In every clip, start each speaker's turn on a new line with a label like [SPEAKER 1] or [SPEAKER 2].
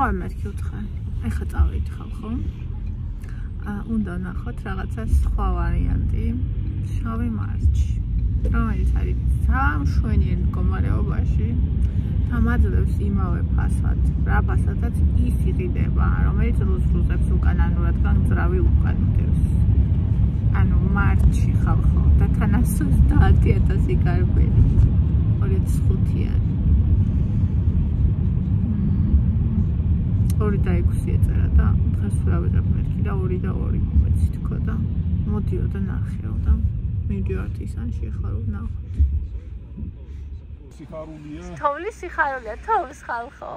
[SPEAKER 1] მოვარ მეთქი უთხარ. ეხლა წავიდხავ, ხო? უნდა ნახოთ რაღაცა სხვა ვარიანტი. შავი მარჩი. რომელიც არის სამშვენიერ მდგომარეობაში. თამაძლევს იმავე ფასად, რა ფასადაც ის იყიდება, რომელიც რუზრუზებს უკან, ანუ რადგან ძრავი უკან დევს. ანუ მარჩი ხალხო და თან 130,000 გარბელი. 25-იანი. 2 და 6 ეწერა და დღეს ვავიღებ მეთქი და 2 და 2 მეცი თქო და მოდიო და ნახეო და მივდივართ ისანში ახლა რომ ნახოთ.
[SPEAKER 2] სიხარულია.
[SPEAKER 1] თოვლის სიხარულია, თოვლის ხალხო.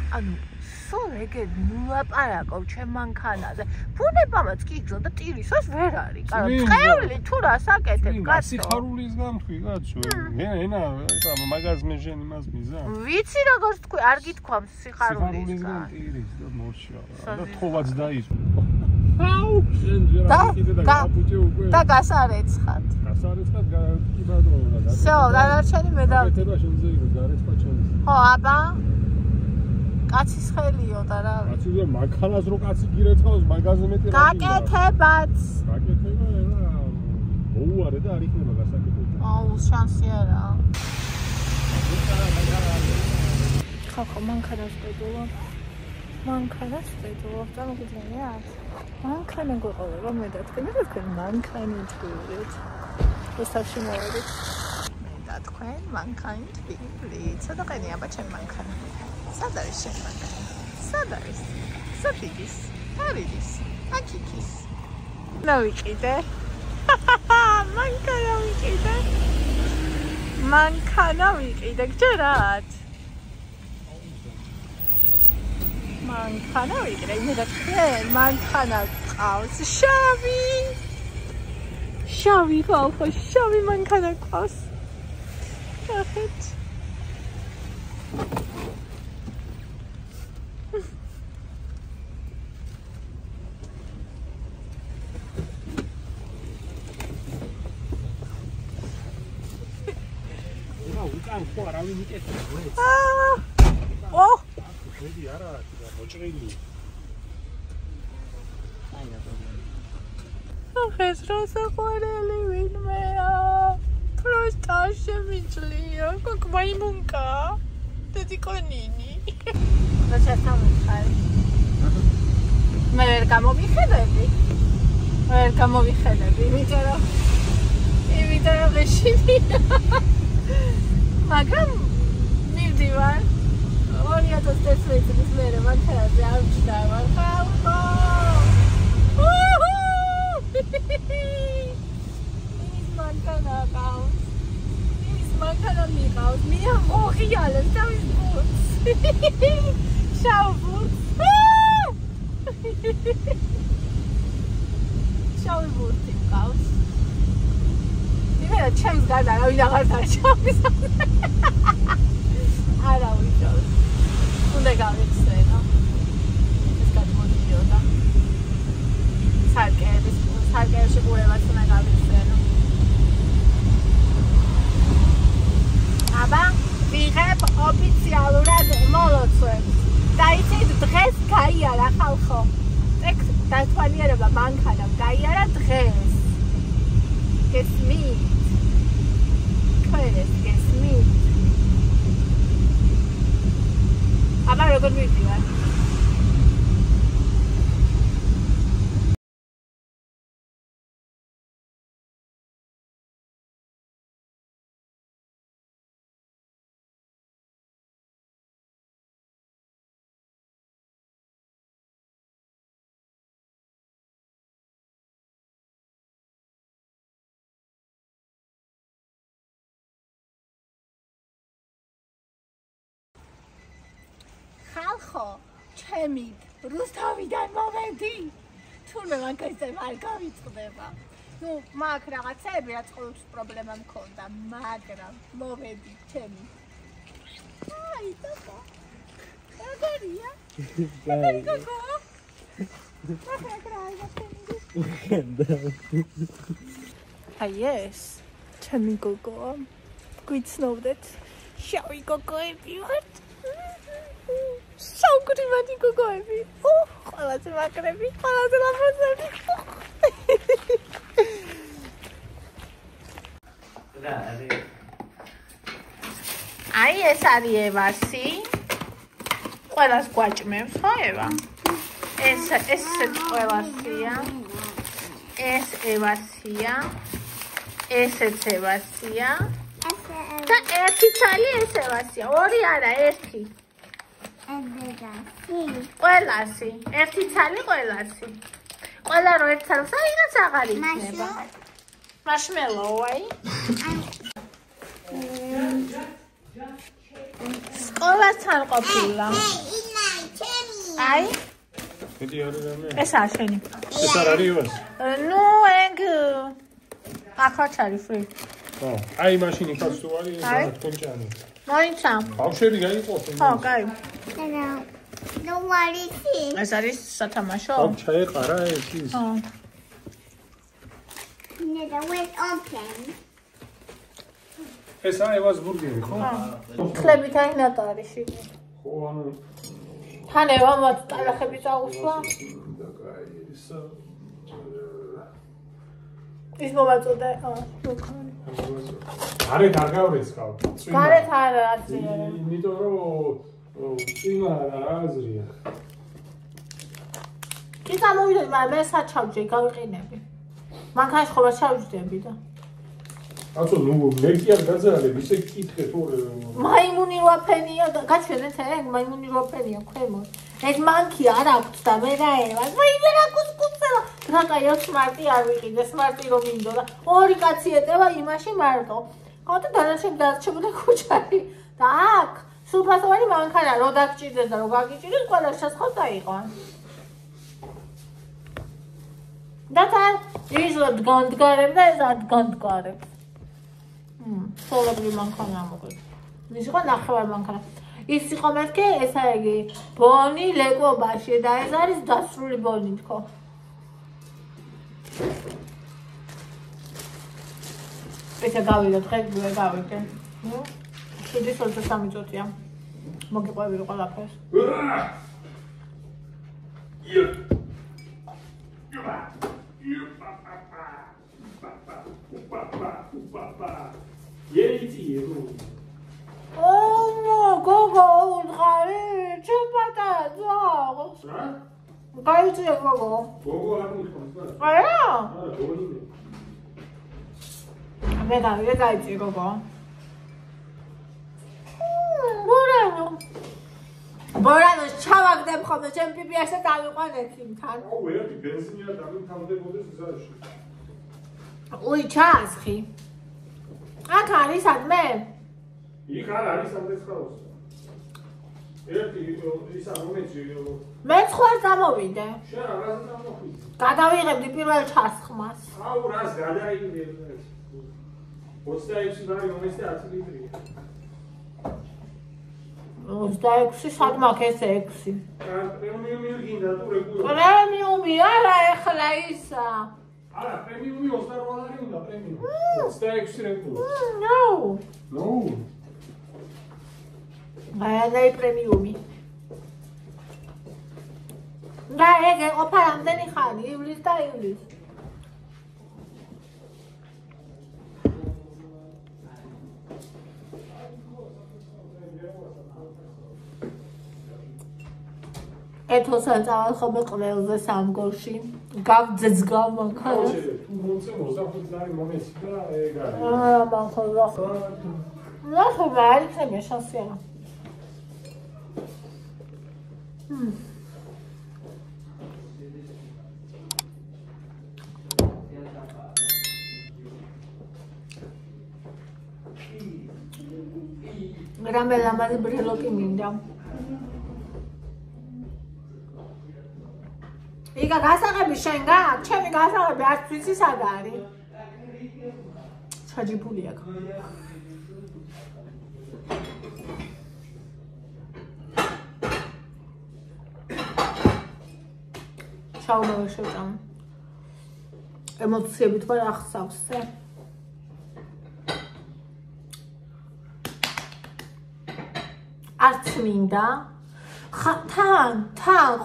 [SPEAKER 1] ანუ სულ ეგ ნულაპარაკობ ჩემ მანქანაზე. ბუნებამაც კი იგზო და ტირისას ვერ არის. კარგი, წეული თუ რას აკეთებ, კაცო?
[SPEAKER 2] სიხარულის გამთქვი, კაცო. ენა, ისა მაგაზმეჟენ იმას მიზა.
[SPEAKER 1] ვიცი როგორც თქვი, არ გითქვამს სიხარულის.
[SPEAKER 2] სიხარულის გამ ტირის და მორჩა. და თოვაც დაისვა. აუ, შენ ჯერ კიდე და გაფუჭე უკვე.
[SPEAKER 1] და გასარეცხად.
[SPEAKER 2] გასარეცხად კიბადროლა და.
[SPEAKER 1] всё, დანარჩენი მე და.
[SPEAKER 2] ეთება შენზე იყო გარეცხა ჩემს.
[SPEAKER 1] ხო, აბა. კაცის ხელიო და რა.
[SPEAKER 2] კაცი და მანქანას რო კაცი გირეცხავს, მაგაზე მეტი რა.
[SPEAKER 1] გაკეთებაც.
[SPEAKER 2] გაკეთება რა. მოუარე და არ იქნება გასაკეთებელი.
[SPEAKER 1] აუ, შანსი არა. ხალხო, მანქანას ვყიდულო. მანქანას ვყიდულო, წარმოგიდგენია? მანქანა გვეყოლება მე და თქვენ, რა თქვენ მანქანით ვიყიდით. ეს თავში მოვედით. მე და თქვენ მანქანით ვიყიდით. სადაყენი აბა ჩემ მანქანა. სად არის შენ მანქანა? სად არის? საფიდის, არიდის, აკიკის. ნავიყიდე. მანქანა ვიყიდე. მანქანა ვიყიდე, გჯერათ? მანქანა ვიყიდე, მე და თქვენ მანქანა გყავს შავი. შავი ხალხო, შავი მანქანა გყავს. ნახეთ.
[SPEAKER 2] უკან ხო არავინ იკეთებს.
[SPEAKER 1] ო!
[SPEAKER 2] მედი არა, მოჭრილი.
[SPEAKER 1] ახეს რასაყვარელი ვინმეა. просто შემიძლია, как маймунка. დედიკონინი. რა ჩასამხარი. მე ვერ გამომიხედები. ვერ გამომიხედები, იმიტომ რომ ღეშინია. მაგრამ მივდივარ 2011 წლის მერე მანქანაზე ამჩნევა ხალხო. ის მანქანა ყავს. ის მანქანა მიყავს. მე მოღიალებ თავის ბურთს. შავ ბურთს. შავ ბურთი ყავს. იმენა ჩემს გარდა არავინ აღარ დარჩავს. არა ვიჯობს. უნდა გავიხსენო. ეს გადმოდიოდა. სარკეებში ყურებაც უნდა გავიხსენო. აბა, ვიღებ ოფიციალურად მოლოცვებს. და იცით, დღეს გაიარა ხალხო. ეგ დათვალიერება მანქანამ გაიარა დღეს. გესმით? გესმით? აბა როგორ მივდივარ? ხალხო, ჩემი რუსთავიდან მოვედი. თურმე მანქანისთან არ გავიწყდება. ნუ მაგ რაღაცები რაც ყოველთვის პრობლემა მქონდა, მაგრამ მოვედი ჩემი. აი, ტატა. აგარია. აი, გოგო. აი, ეს ჩემი გოგო. გვიცნობდეთ. შავი გოგოები ვართ. მათი გოგოები. ყველაზე მაგრები, ყველაზე ლამაზები. აი ეს არის ევასი. ყველას გვაჭმევს, ხო ევა? ეს ყველასია. ეს ევასია. ესეც ევასია. და ერთი ცალი ეს ევასია. ორი არა, ერთი. ყველასი. ერთი ცალი ყველასი. ყველა რო ერთ ცალს აიღებს აღარ იქნება. Marshmallow, სკოლასთან ყოფილა. აი. ეს არ შენი.
[SPEAKER 2] ეს არ არის ევას?
[SPEAKER 1] ნუ, ეგ ახლა ჩარი free.
[SPEAKER 2] აი მაშინი ხარ თუ არის ეს კონჭანი.
[SPEAKER 1] მოიცა.
[SPEAKER 2] ბავშვები გაიყვოთ.
[SPEAKER 1] ხო, კაი.
[SPEAKER 3] ნუ ვარიცი.
[SPEAKER 1] ეს არის სათამაშო?
[SPEAKER 2] ხო, ჩაეყარა ეს ის.
[SPEAKER 1] ხო.
[SPEAKER 3] Never went open.
[SPEAKER 2] ეს არის ევას ბურგერი, ხო?
[SPEAKER 1] ხლებით აი ნატარიში.
[SPEAKER 2] ხო, ანუ
[SPEAKER 1] თან ევამაც ტალახები წაუსვა. ის მომაწოდე.
[SPEAKER 2] გარეთ არ გავრეცხავ.
[SPEAKER 1] გარეთ არ აზრია.
[SPEAKER 2] იმიტომ რომ წინა რა აზრია.
[SPEAKER 1] კი გამოვიდეთ, მაგრამ მე საჩავჭე გავიყინები. მანქანაში ხოვა ჩავჯდები და.
[SPEAKER 2] აცო, ნუ მე კი არ გაძალებ, ისე კითხე თუ
[SPEAKER 1] მაიმუნი რაფენია, გაჩვენეთ ეგ, მაიმუნი რაფენია ქვემოთ. ეს მანქი არ აქვს და მე რა ევას, მე რა კუცკუცელა. რა კაი, სმარტი არ ვიყიდე, სმარტი რომ მინდოდა. ორი კაცი ეტევა იმაში მარტო. ხო და დანარჩენი დარჩებოდა ქუჩაში. და აქ სულფასოვანი მანქანა რო დაგჭირდეს და რო გაგიჭირდეს, ყველა შესხავს დაიყვან. და თან იზოდ განდგარებ და ეს ადგანდგარებ. სოლობრი მანქანა მოკლედ. ის იყო ნახევარ მანქანა. ის იყო მეთქე, ესა იგი ბონი ლეკობაში და ეს არის დასრული ბონი თქო. ესა გავიდოთ, ხე გავიდე. 7:23 წუთია. მოგიყვები ყველაფერს. გოგო, უთხარი, ჩემპატა ძაღლს. რა? გაიწია გოგო.
[SPEAKER 2] გოგო არ მიხოს.
[SPEAKER 1] არა?
[SPEAKER 2] არა, გოგო.
[SPEAKER 1] მე გაიწია გოგო. ბორანოს ჩავაგდებ ხოლმე ჩემ პიპიასა დავიყვან ექიმთან.
[SPEAKER 2] აუ, ვერაფერი ბენზინი არ დამთავრდებოდეს ზარში.
[SPEAKER 1] უი, ჩაასხი. აქ არის ადმე?
[SPEAKER 2] იქ არ არის ამდეცხაოს. ერთი ისა მომეცი.
[SPEAKER 1] მე ხვარ გამოვიდე.
[SPEAKER 2] შენ რაზე გამოხვიდე?
[SPEAKER 1] გადავიღებდი პირველ ჩასხმას.
[SPEAKER 2] აუ, რას გადაიგდე? 26 ბარი მომეცი 10 ლიტრია.
[SPEAKER 1] 26 სად მაქვს ეს 6?
[SPEAKER 2] პრემიუმი გინდა თუ რეგულარული?
[SPEAKER 1] პრემიუმი არა ეხლა ისა.
[SPEAKER 2] არა, პრემიუმი 28 უნდა პრემიუმი. 26 რეგულარული.
[SPEAKER 1] No. არა პრემიუმი. და ეგ ყოფა რამდენი ხანი? ივლის და ივლის. ეთოსან წავალ ხოლმე ყველზე სამგორში. გავძეძგავ მანქანას.
[SPEAKER 2] თუ მომწე 25 ლარი მომეცი და ეგ არის.
[SPEAKER 1] აა, მანქანა. ნახე, არ იქნება შანსია. რამე ლამაზი ბრილოკი მინდა. იგა გასაღები შენ გაქვს? ჩემი გასაღები არც ვიცი სად არის. ჩაჯიბული აქ. ჩაუმოვე შევწამ. ემოციებით ვარ ახსავსე. არც მინდა. თან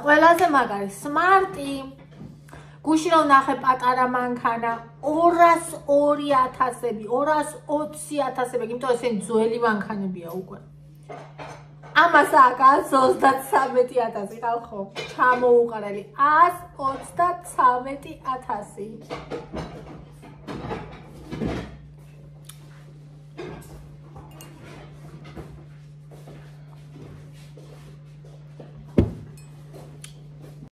[SPEAKER 1] ყველაზე მაგარი სმარტი გუში რომ ნახე პატარა მანქანა 202,000-ები 220,000-ები იმიტომ ესენი ძველი მანქანებია უკვე ამას აკაც 33,000 ხალხო ჩამოუყარელი 133,000